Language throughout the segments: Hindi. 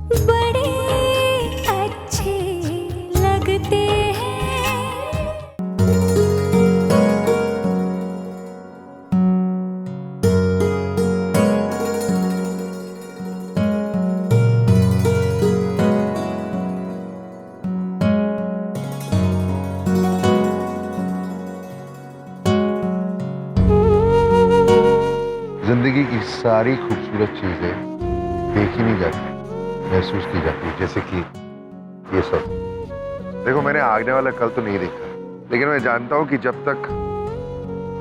बड़े अच्छे लगते हैं। जिंदगी की सारी खूबसूरत चीजें देखी नहीं जाती, महसूस की जाती है, जैसे कि ये सब। देखो, मैंने आगने वाला कल तो नहीं देखा, लेकिन मैं जानता हूं कि जब तक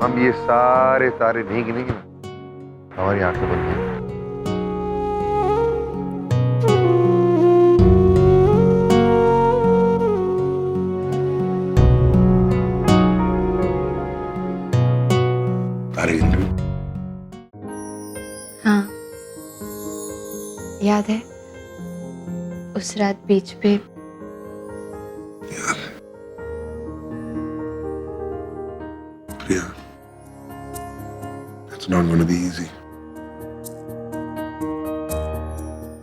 हम ये सारे तारे नहीं गिनेंगे ना, हमारी आंखें बंद नहीं। तारे गिन रही हो? हाँ, याद है उस रात बीच पे याद है प्रिया, it's not gonna be easy.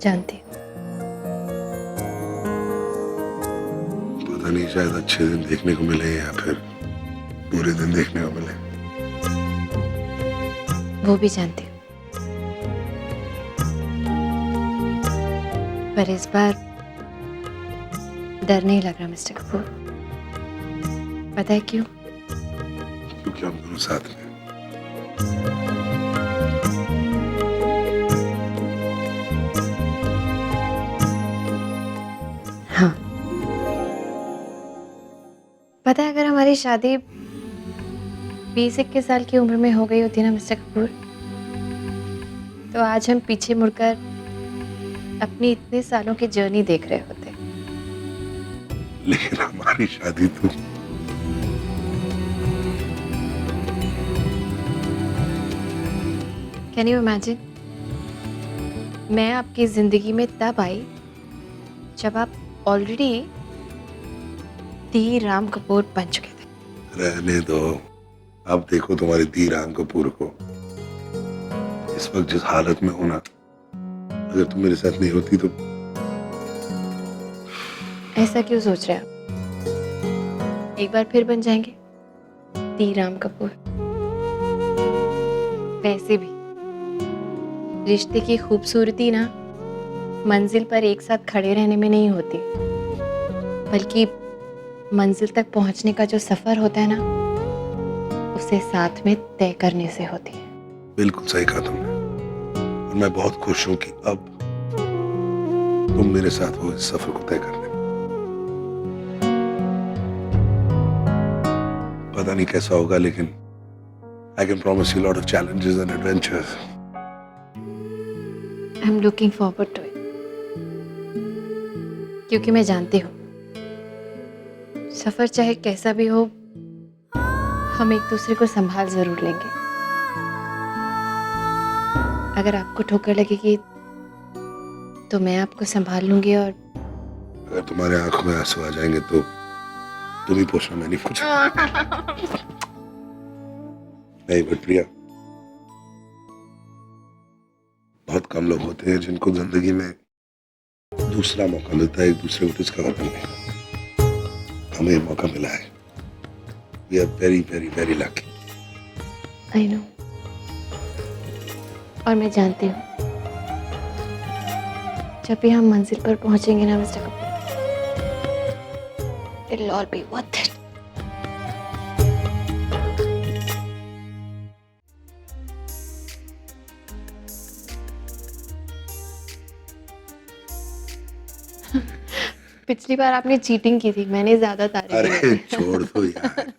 जानती हूँ। पता नहीं, शायद अच्छे दिन देखने को मिले या फिर बुरे दिन देखने को मिले। वो भी जानती हूँ, पर इस बार डर नहीं लग रहा मिस्टर कपूर। पता है क्यों? क्योंकि हम दोनों साथ में। हाँ, पता है अगर हमारी शादी 20-21 साल की उम्र में हो गई होती ना मिस्टर कपूर, तो आज हम पीछे मुड़कर अपनी इतने सालों की जर्नी देख रहे होते। लेकिन हमारी शादी तो कैन यू इमेजिन, मैं आपकी जिंदगी में तब आई जब आप ऑलरेडी दी राम कपूर बन चुके थे। रहने दो। अब देखो तुम्हारी दी राम कपूर को, इस वक्त जिस हालत में होना, अगर तुम मेरे साथ नहीं होती तो। ऐसा क्यों सोच रहे हैं आप? एक बार फिर बन जाएंगे दी राम कपूर। वैसे भी रिश्ते की खूबसूरती ना मंजिल पर एक साथ खड़े रहने में नहीं होती, बल्कि मंजिल तक पहुंचने का जो सफर होता है ना, उसे साथ में तय करने से होती है। बिल्कुल सही कहा तुमने, और मैं बहुत खुश हूं कि अब तुम मेरे साथ हो इस सफर को तय करने में। पता नहीं कैसा होगा, लेकिन I can promise you lot of challenges and adventures. I am looking forward to it, क्योंकि मैं जानती हूँ सफर चाहे कैसा भी हो, हम एक दूसरे को संभाल जरूर लेंगे। अगर आपको ठोकर लगेगी तो मैं आपको संभाल लूंगी, और अगर तुम्हारे आंखों में आंसू आ जाएंगे तो तुम ही पूछना, मैं नहीं पूछूंगा। नहीं बट प्रिया, बहुत कम लोग होते हैं जिनको जिंदगी में दूसरा मौका मिलता है एक दूसरे को डिस्कवर करने का। हमें ये मौका मिला है। We are very very very lucky. I know, और मैं जानती हूँ जब भी हम मंजिल पर पहुंचेंगे ना mister Kapoor, it'll all be worth it. पिछली बार आपने चीटिंग की थी, मैंने ज्यादा तारीफ अरे छोड़ दो यार।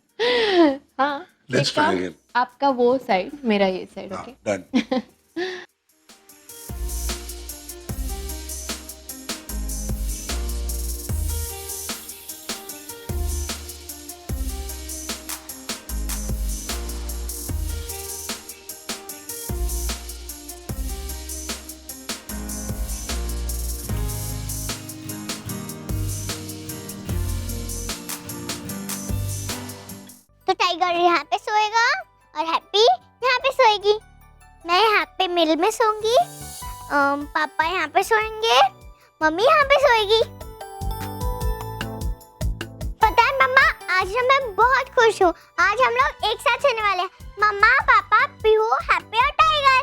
हाँ, Let's एक try काम, again. आपका वो साइड, मेरा ये साइड, ओके? डन। तो टाइगर यहाँ पे सोएगा और हैप्पी यहाँ पे सोएगी। मैं यहाँ पे मिल में सोऊंगी, पापा यहाँ पे सोएंगे, मम्मी यहाँ पे सोएगी। पता है मम्मा, आज ना मैं बहुत खुश हूँ। आज हम लोग एक साथ सोने वाले हैं, मम्मा, पापा, पीहू, हैप्पी और टाइगर।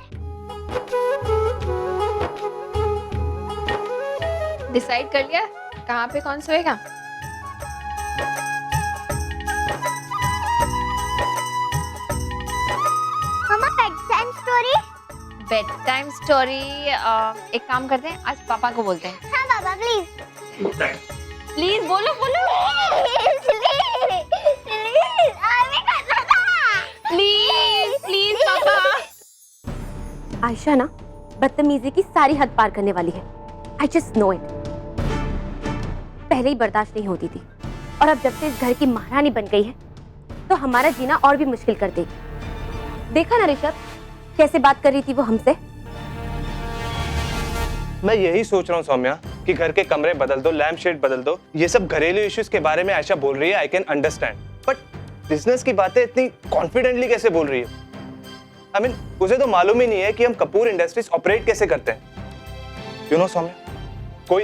डिसाइड कर लिया कहाँ पे कौन सोएगा? मम्मा, bedtime story. Bedtime story एक काम करते हैं, आज पापा को बोलते हैं। हाँ पापा, प्लीज प्लीज बोलो बोलो प्लीज प्लीज पापा। आयशा ना बदतमीजी की सारी हद पार करने वाली है। I just know it. पहले ही बर्दाश्त नहीं होती थी और अब जब से इस घर की महारानी बन गई है तो हमारा जीना और भी मुश्किल कर देगी। देखा ना ऋषभ कैसे बात कर रही थी वो हमसे। मैं यही सोच रहा हूँ सौम्या कि घर के कमरे बदल दो, लैम्प शेड बदल दो। ये सब घरेलू इश्यूज के बारे में आयशा बोल रही है, I can understand, but business की बातें इतनी कॉन्फिडेंटली कैसे बोल रही है? I mean, उसे तो मालूम ही नहीं है कि हम कपूर इंडस्ट्रीज ऑपरेट कैसे करते हैं। यू नो सौम्या, कोई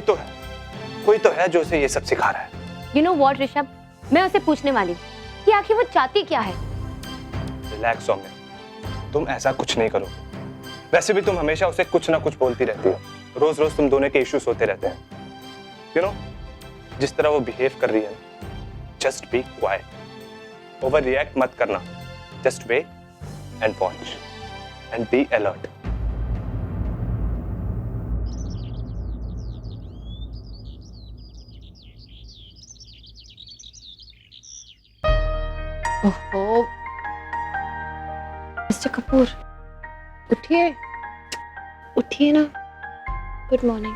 तो है जो उसे ये सब सिखा रहा है। यू नो व्हाट ऋषभ, मैं उसे पूछने वाली हूँ कि आखिर वो चाहती क्या है। रिलैक्स सौम्या, तुम ऐसा कुछ नहीं करो। वैसे भी तुम हमेशा उसे कुछ ना कुछ बोलती रहती हो। रोज रोज तुम दोनों के इश्यूज होते रहते हैं। यू नो, जिस तरह वो बिहेव कर रही है, just be quiet. Over react मत करना। Just wait and watch and be alert. ओहो मिस्टर कपूर, उठिए उठिए ना। Good morning.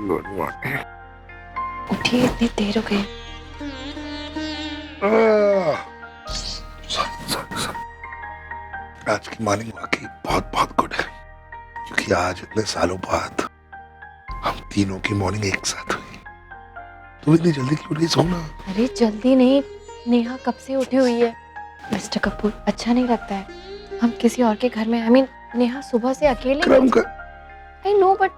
Good morning. उठिए, इतनी देर हो गई। आज की मॉर्निंग वाकई बहुत बहुत गुड है, क्योंकि आज इतने सालों बाद हम तीनों की मॉर्निंग एक साथ हुई। तू इतनी जल्दी क्यों नहीं सोना? अरे जल्दी नहीं, नेहा कब से उठी हुई है। मिस्टर कपूर, अच्छा नहीं लगता है हम किसी और के घर में। आई मीन नेहा सुबह से अकेले। क्रम कर। I know but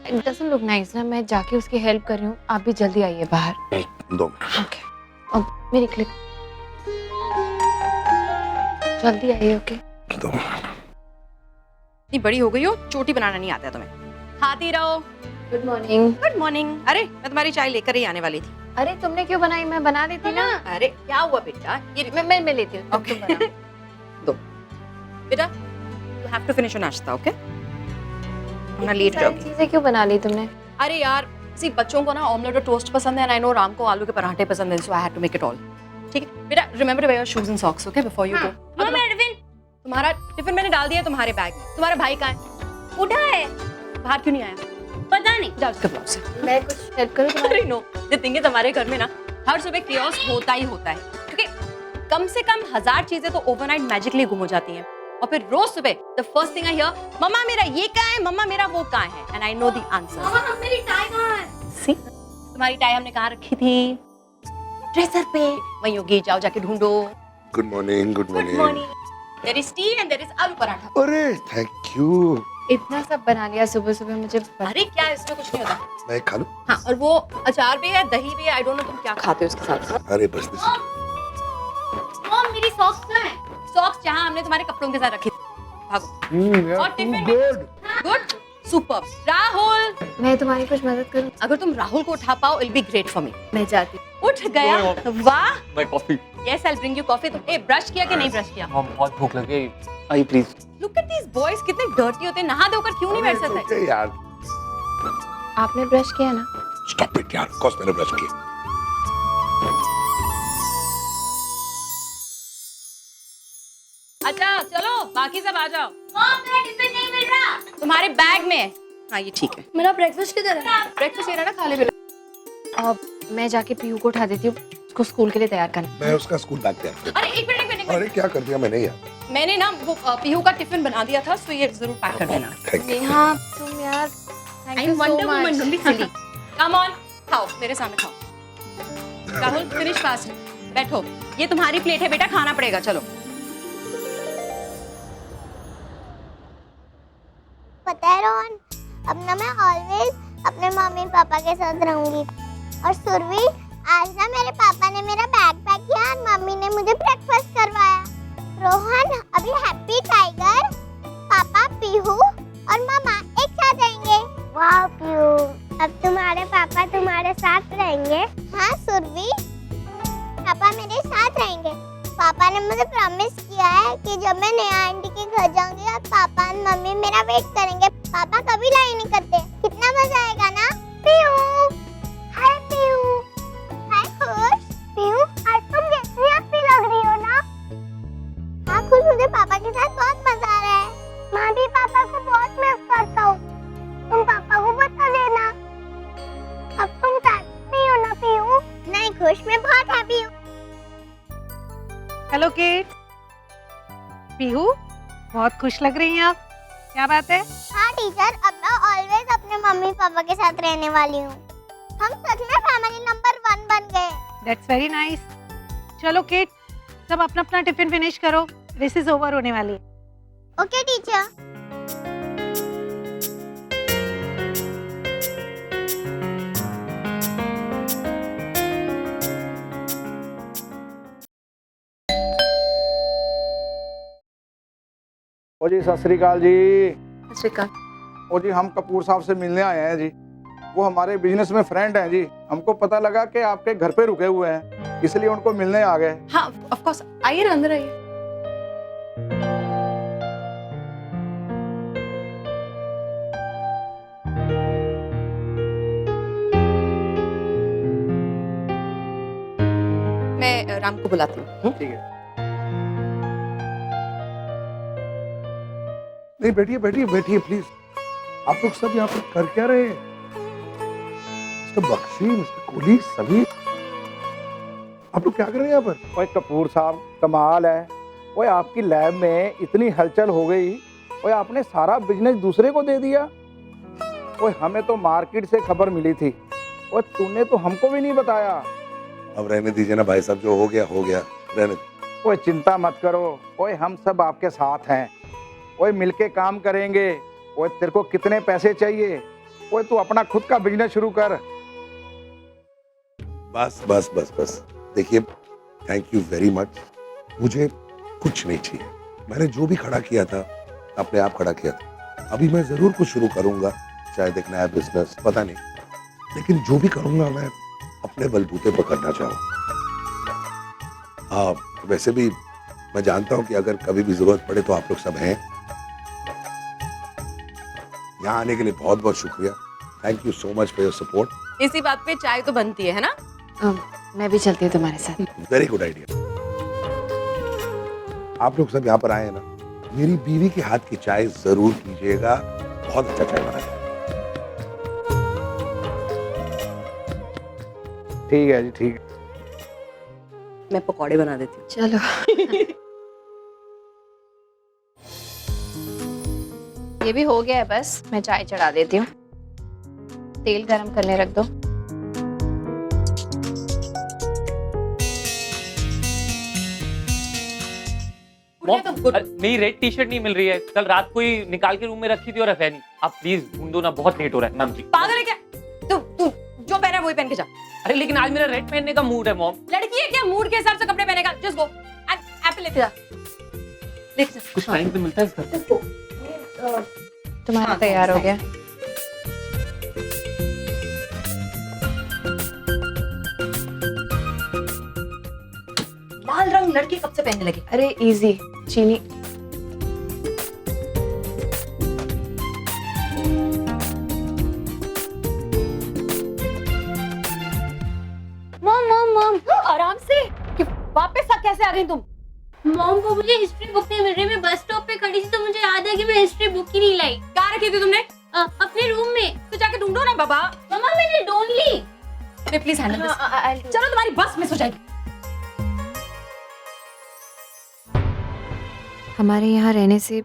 it doesn't look nice ना। मैं जाके उसकी हेल्प कर रही हूँ, आप भी जल्दी आइए बाहर। 2 मिनट। ओके, अब मेरी क्लिप जल्दी आइए। Okay 2 minute. इतनी बड़ी हो गई हो, चोटी बनाना नहीं आता है तुम्हें। खाती रहो। Good morning. Good morning. अरे मैं तुम्हारी चाय लेकर ही आने वाली थी। अरे तुमने क्यों बनाई? मैं बना देती ना। अरे क्या हुआ बेटा? ये मैं लेती हूँ। Okay. तुम बनाओ। दो बेटा, you have to finish your नाश्ता, ओके? वरना लेट हो सारी जाओगी। चीजें क्यों बना ली तुमने? अरे यार, सी बच्चों को ना ऑमलेट और टोस्ट पसंद है, एंड आई नो राम को आलू के पराठे पसंद है, so I had to make it all. ठीक है बेटा, remember to wear your shoes and socks, okay, before you go. मम्मा, टिफिन तुम्हारा टिफिन मैंने डाल दिया तुम्हारे बैग में। तुम्हारा भाई कहाँ है? उठा है, बाहर क्यों नहीं आया? पता नहीं। जाओ उसके ब्लॉग से। मैं कुछ हेल्प करूँ तुम्हारी? अरे नो, द थिंग इज हमारे घर में ना हर सुबह केओस होता ही होता है, क्योंकि कम से कम 1000 चीजें तो ओवरनाइट मैजिकली गुम हो जाती हैं, और फिर रोज सुबह the first thing I hear, मम्मा मेरा ये कहाँ है, मम्मा मेरा वो कहाँ है, and I know the answer. मम्मा, मेरी टाई कहाँ है? सी, तुम्हारी टाई हमने कहाँ रखी थी? ड्रेसर पे। वहीं होगी, जाओ जाके ढूंढो। Good morning. Good morning. There is tea and there is aloo paratha. अरे थैंक यू। इतना सब बना लिया सुबह सुबह मुझे। अरे क्या है, इसमें कुछ नहीं होता। मैं खा लूं? हाँ, और वो अचार भी है, दही भी है, आई डोंट नो तुम क्या खाते हो उसके साथ। अरे बस this- मॉम मेरी सॉक्स कहाँ है? सॉक्स जहाँ हमने तुम्हारे कपड़ों के साथ रखी थी। भागो। yeah, और टिफिन too में- good. Good, super. राहुल, मैं तुम्हारी कुछ मदद करूँ? अगर तुम राहुल को उठा पाओ, it be great for me. मैं जाती। उठ गया, वाह। My coffee. Yes, I will bring you coffee. तुम ब्रश किया कि नहीं ब्रश किया? मॉम बहुत भूख लगी, I please. Look at these boys, कितने डर्टी होते हैं, नहा धोकर क्यों नहीं बैठ It's सकते? okay, यार। आपने ब्रश किया ना? Stop it यार, कौन मैंने ब्रश किया? अच्छा चलो, बाकी सब आ जाओ। मॉम, मेरा टिफिन नहीं मिल रहा। तुम्हारे बैग में है। हाँ ये ठीक है। मेरा ब्रेकफास्ट किधर है? ब्रेकफास्ट ये रहा ना, खा ले बेटा। अब मैं जाके पीयू को उठा देती हूँ, उसको स्कूल के लिए तैयार करना। मैं उसका स्कूल बैग पे अरे एक मिनट, एक मिनट, एक मिनट। अरे क्या कर दिया मैंने यार? मैंने ना वो पीहू का टिफिन बना दिया था, सो ये जरूर पैक कर देना। Thank you. नेहा तुम यार, thank I you am so wonder woman, don't be much. Silly. Come on, खाओ मेरे सामने खाओ। राहुल फिनिश फास्ट, बैठो। ये तुम्हारी प्लेट है बेटा, खाना पड़ेगा, चलो। पता है रोहन, अब ना मैं ऑलवेज अपने मम्मी पापा के साथ रहूंगी। और सुरभि, आज ना मेरे पापा ने मेरा बैग पैक किया और मम्मी ने मुझे ब्रेकफास्ट करवाया। रोहन, अभी हैप्पी टाइगर, पापा, पीहू और मामा एक साथ रहेंगे। वाह पीहू, अब तुम्हारे पापा तुम्हारे साथ रहेंगे? हाँ सुरभि, पापा मेरे साथ रहेंगे। पापा ने मुझे प्रॉमिस किया है कि जब मैं नया आंटी के घर जाऊंगी और पापा और मम्मी मेरा वेट करेंगे। पापा कभी लाई नहीं करते। कितना मजा आएगा ना? पीहू, हाय पीहू। हाय खुश। पीहू, आज तुम कितनी अच्छी लग रही हो ना? हाँ खुश, मुझे पापा के साथ बहुत मजा आ रहा है। मैं भी पापा को बहुत मिस करता हूँ। तुम पापा को बता देना। अब तुम साथ नहीं हो ना पीहू? नहीं खुश, मैं बहुत हैप्पी हूँ। Hello kid. पीहू, बहुत खुश लग रही हैं आप। क्या बात है? हाँ टीचर, अब मैं ऑलवेज अपने मम्मी पापा के साथ रहने वाली हूँ। हम सच में फैमिली नंबर 1 बन गए। That's very nice. चलो किड, सब अपना अपना टिफिन फिनिश करो, रेसेस ओवर होने वाली है। Okay teacher. ओ जी सत श्री अकाल जी। श्रीकांत, ओ जी हम कपूर साहब से मिलने आए हैं जी। वो हमारे बिजनेस में फ्रेंड हैं जी। हमको पता लगा कि आपके घर पे रुके हुए हैं, इसलिए उनको मिलने आ गए। हाँ ऑफ कोर्स, आइए ना, अंदर आइए। मैं राम को बुलाती हूँ। ठीक है। नहीं बैठिए बैठिए बैठिए प्लीज। आप लोग सब यहाँ पे कर क्या रहे हैं? मिस्टर बख्शी, मिस्टर कोहली, सभी आप लोग क्या कर रहे हैं यहाँ पर? ओए कपूर साहब, कमाल है। ओए आपकी लैब में इतनी हलचल हो गई, ओए आपने सारा बिजनेस दूसरे को दे दिया। ओए हमें तो मार्केट से खबर मिली थी, ओए तूने तो हमको भी नहीं बताया। अब रहने दीजिए ना भाई साहब, जो हो गया रहने दीजिए। ओए चिंता मत करो, ओए हम सब आपके साथ हैं। ओए मिलके काम करेंगे। ओए तेरे को कितने पैसे चाहिए? ओए तू अपना खुद का बिजनेस शुरू कर। बस बस बस बस, देखिए थैंक यू वेरी मच। मुझे कुछ नहीं चाहिए। मैंने जो भी खड़ा किया था अपने आप खड़ा किया था। अभी मैं जरूर कुछ शुरू करूंगा, शायद एक नया बिजनेस, पता नहीं, लेकिन जो भी करूंगा मैं अपने बलबूते पर करना चाहूँ। हाँ वैसे भी मैं जानता हूँ कि अगर कभी भी जरूरत पड़े तो आप लोग सब हैं। यहाँ आने के लिए बहुत बहुत शुक्रिया। Thank you so much for your support. इसी बात पे चाय तो बनती है ना? मैं भी चलती हूँ तुम्हारे साथ। Very good idea. आप लोग सब यहाँ पर आए हैं ना, मेरी बीवी के हाथ की चाय जरूर पीजिएगा। बहुत अच्छा चाय बना है। ठीक है जी, ठीक है। मैं पकौड़े बना देती हूँ। चलो। ये भी हो गया है, बस मैं चाय चढ़ा देती हूँ। तेल गरम करने रख दो। मेरी रेड टी शर्ट नहीं मिल रही है, कल रात को ही निकाल के रूम में रखी थी और है नहीं। आप प्लीज ढूंढो ना, बहुत लेट हो रहा है। मैम जी पागल है क्या? तू जो पहना है वही पहन के जा। अरे लेकिन आज मेरा रेड पहनने का मूड है मॉम। लड़की है क्या, मूड के हिसाब से कपड़े पहनेगा? जस्ट गो एंड एप्पल लेते जा, लेते जा। कुछ टाइम पे मिलता है इस घर पे। तुम्हारा तैयार हो गया। लाल रंग लड़की कब से पहनने लगी? अरे इजी, चीनी। मॉम मॉम मॉम, आराम से। कि वापस आ कैसे आ गई तुम? मॉम को मुझे हिस्ट्री बुक नहीं मिल रही। मैं बस स्टॉप पे खड़ी थी तो मुझे याद है कि मैं हिस्ट्री बुक ही नहीं लाई। कहाँ रखी थी तुमने? अपने रूम में। तो जाके ढूंढो ना बाबा। मम्मा मैंने ढूंढ ली। Please handle this. चलो तुम्हारी बस मिस हो जाएगी। हमारे यहाँ रहने से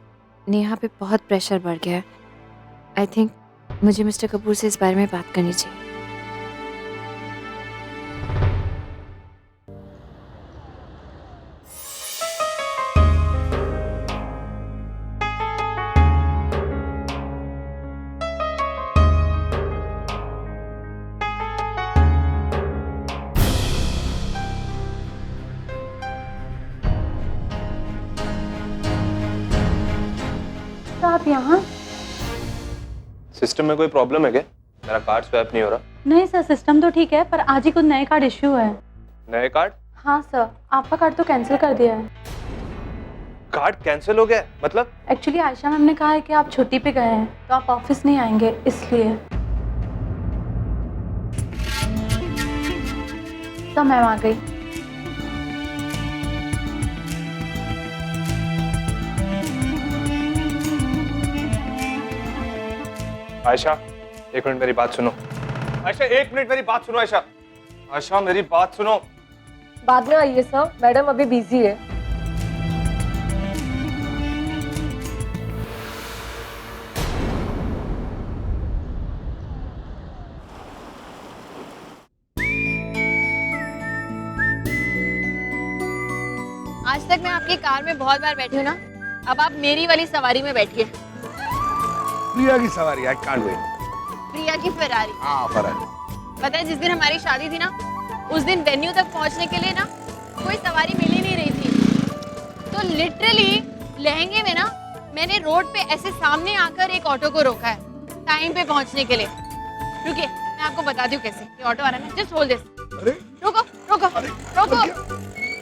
नेहा पे बहुत प्रेशर बढ़ गया है। आई थिंक मुझे मिस्टर कपूर से इस बारे में बात करनी चाहिए। आप यहाँ? सिस्टम में कोई प्रॉब्लम है क्या? मेरा कार्ड स्वैप नहीं हो रहा। नहीं सर, सिस्टम तो ठीक है पर आज ही कुछ नए कार्ड इश्यू है। नए कार्ड? हाँ सर, आपका कार्ड तो कैंसिल कर दिया है। कार्ड कैंसिल हो गया है? मतलब? एक्चुअली आयशा मैम ने कहा है कि आप छुट्टी पे गए हैं तो आप ऑफिस नहीं आएंगे, इसलिए। तो मैम आ गई। आयशा, एक मिनट मेरी बात सुनो। आयशा, एक मिनट मेरी बात सुनो। आयशा, आयशा मेरी बात सुनो। बाद में आइए सर, मैडम अभी बिजी है। आज तक मैं आपकी कार में बहुत बार बैठी हूँ ना, अब आप मेरी वाली सवारी में बैठिए। प्रिया की सवारी, आई कांट वेट। प्रिया की फेरारी। हाँ, फरारी। पता है जिस दिन हमारी शादी थी ना, उस दिन वेन्यू तक पहुंचने के लिए ना कोई सवारी मिल ही नहीं रही थी। तो लिटरली लहंगे में ना मैंने रोड पे ऐसे सामने आकर एक ऑटो को रोका है टाइम पे पहुंचने के लिए। रुकिए, मैं आपको बताती हूँ कैसे। ये ऑटो आ रहा है ना, जस्ट होल्ड दिस। अरे रोको रोको रोको,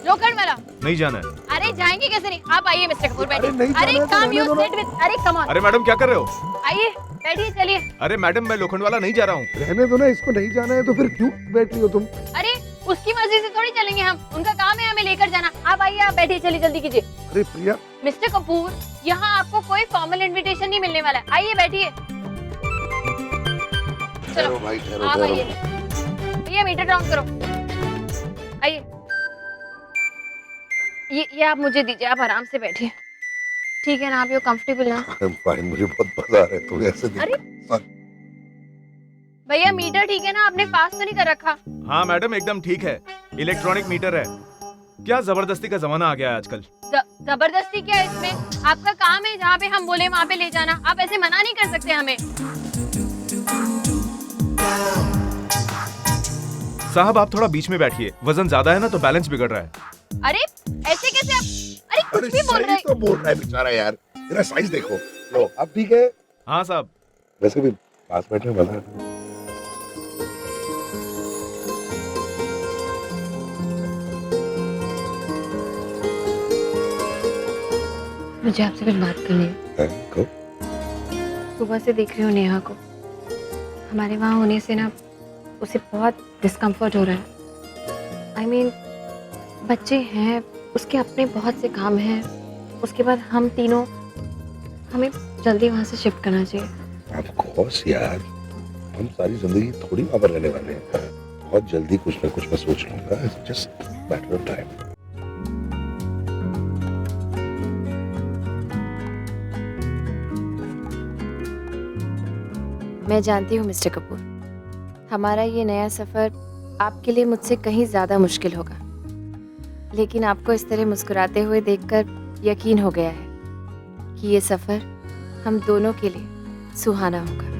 लोखंड वाला। नहीं जाना है। अरे जाएंगे कैसे नहीं? आप आइए मिस्टर कपूर, अरे नहीं बैठिए। अरे जाना है तो कम यू रहने दो सिट विद, अरे कम ऑन। अरे मैडम क्या कर रहे हो? आइए बैठिए, चलिए। अरे मैडम मैं लोखंड वाला नहीं जा रहा हूँ। रहने दो ना, इसको नहीं जाना है तो फिर क्यों बैठ रही हो तुम? अरे उसकी मर्जी से थोड़ी चलेंगे हम, उनका काम है हमें लेकर जाना। आप आइए, आप बैठिए, चलिए जल्दी कीजिए। अरे प्रिया, मिस्टर कपूर, यहाँ आपको कोई फॉर्मल इनविटेशन नहीं मिलने वाला है। आइए बैठिए। चलो भाई, ठहरो, आप ठहरो। आइए। भैया मीटर डाउन करो। आइए, ये आप मुझे दीजिए, आप आराम से बैठिए, ठीक है ना? आप ये कंफर्टेबल ना? भाई मुझे बहुत मजा आ रहा है, तू ऐसे देख। अरे भैया मीटर ठीक है ना? आपने पास तो नहीं कर रखा? हाँ मैडम एकदम ठीक है, इलेक्ट्रॉनिक मीटर है। क्या जबरदस्ती का जमाना आ गया है आजकल। जबरदस्ती क्या है इसमें? आपका काम है, जहाँ पे हम बोले वहाँ पे ले जाना। आप ऐसे मना नहीं कर सकते हमें। साहब आप थोड़ा बीच में बैठिए, वजन ज्यादा है ना तो बैलेंस बिगड़ रहा है। अरे ऐसे कैसे आप? अरे कुछ भी बोल रहे सही तो बोल रहा है बेचारा यार, तेरा साइज देखो। लो अब ठीक है। हाँ साहब। वैसे भी पास बैठने में मजा है। मुझे आपसे कुछ बात करनी है। को? सुबह से देख रही हूँ नेहा को, हमारे वहाँ होने से ना उसे बहुत डिस्कम्फर्ट हो रहा है। I mean, बच्चे हैं, उसके अपने बहुत से काम हैं। उसके बाद हम तीनों, हमें जल्दी वहाँ से शिफ्ट करना चाहिए। ऑफ कोर्स यार, हम सारी जिंदगी थोड़ी वहाँ पर रहने वाले हैं। बहुत जल्दी कुछ ना कुछ मैं सोच लूंगा। It's just matter of time. मैं जानती हूँ मिस्टर कपूर, हमारा ये नया सफ़र आपके लिए मुझसे कहीं ज़्यादा मुश्किल होगा, लेकिन आपको इस तरह मुस्कुराते हुए देखकर यकीन हो गया है कि ये सफ़र हम दोनों के लिए सुहाना होगा।